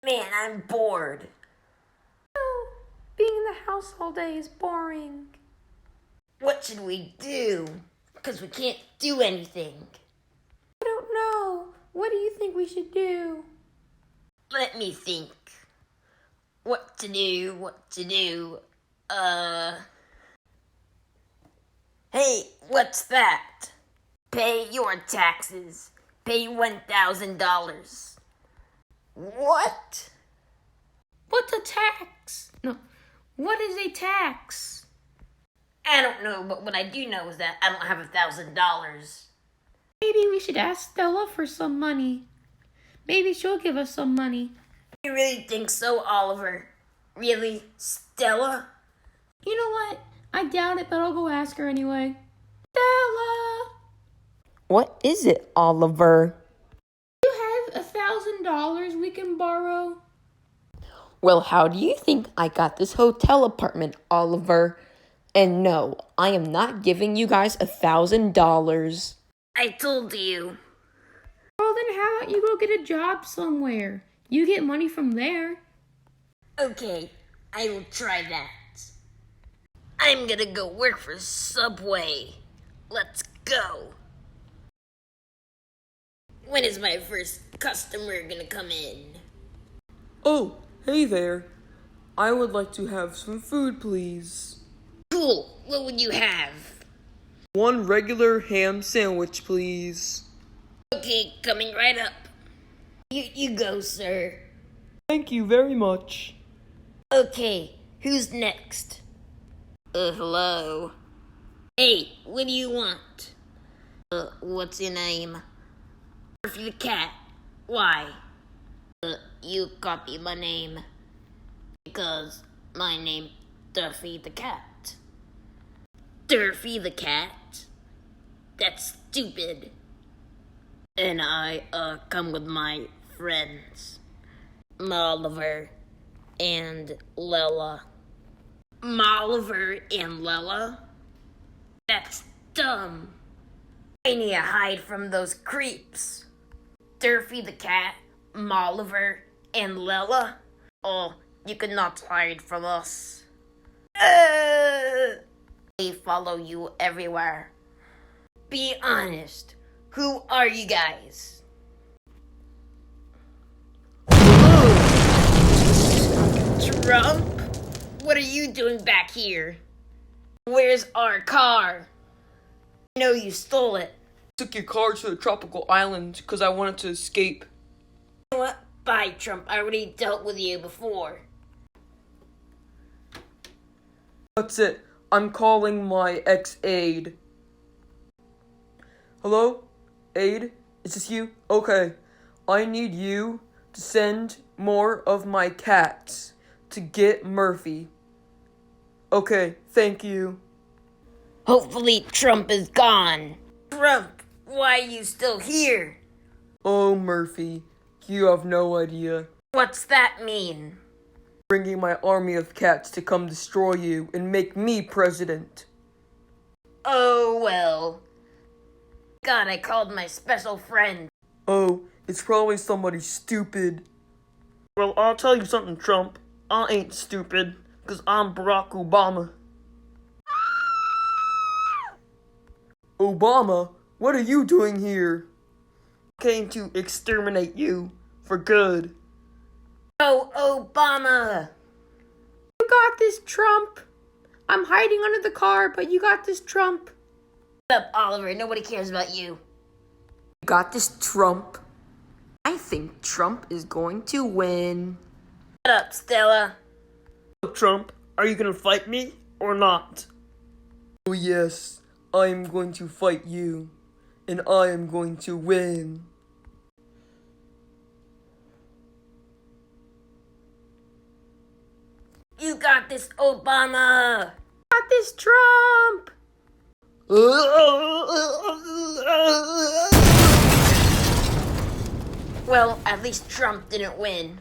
Man, I'm bored. Oh, being in the house all day is boring. What should we do? Because we can't do anything. I don't know. What do you think we should do? Let me think. What to do. Hey, what's that? Pay your taxes. Pay $1,000. What? What's a tax? No, what is a tax? I don't know, but what I do know is that I don't have $1,000. Maybe we should ask Stella for some money. Maybe she'll give us some money. You really think so, Oliver? Really? Stella? You know what? I doubt it, but I'll go ask her anyway. Stella! What is it, Oliver? Do you have $1,000 we can borrow? Well, how do you think I got this hotel apartment, Oliver? And no, I am not giving you guys $1,000. I told you. Well, then how about you go get a job somewhere? You get money from there. Okay, I will try that. I'm gonna go work for Subway. Let's go. When is my first customer gonna come in? Oh, hey there. I would like to have some food, please. Cool, what would you have? One regular ham sandwich, please. Okay, coming right up. You go, sir. Thank you very much. Okay, who's next? Hello. Hey, what do you want? What's your name? Murphy the cat. Why? You copy my name. Because my name, Durfy the cat. Durfy the cat? That's stupid. And I, come with my friends. Oliver and Lella. Oliver and Lella? That's dumb. I need to hide from those creeps. Durfy the cat, Oliver, and Lella? Oh, you cannot hide from us. We follow you everywhere. Be honest. Who are you guys? Trump? What are you doing back here? Where's our car? I know you stole it. Took your car to a tropical island because I wanted to escape. You know what? Bye, Trump. I already dealt with you before. That's it. I'm calling my ex-aide. Hello? Aide? Is this you? Okay. I need you to send more of my cats to get Murphy. Okay, thank you. Hopefully Trump is gone. Trump, why are you still here? Oh, Murphy, you have no idea. What's that mean? Bringing my army of cats to come destroy you and make me president. Oh, well. God, I called my special friend. Oh, it's probably somebody stupid. Well, I'll tell you something, Trump. I ain't stupid, 'cause I'm Barack Obama. Obama, what are you doing here? Came to exterminate you for good. Oh, Obama! You got this, Trump. I'm hiding under the car, but you got this, Trump. Shut up, Oliver. Nobody cares about you. You got this, Trump. I think Trump is going to win. Shut up, Stella. Trump, are you gonna fight me or not? Oh yes, I am going to fight you, and I am going to win. You got this, Obama! Got this, Trump. Well, at least Trump didn't win.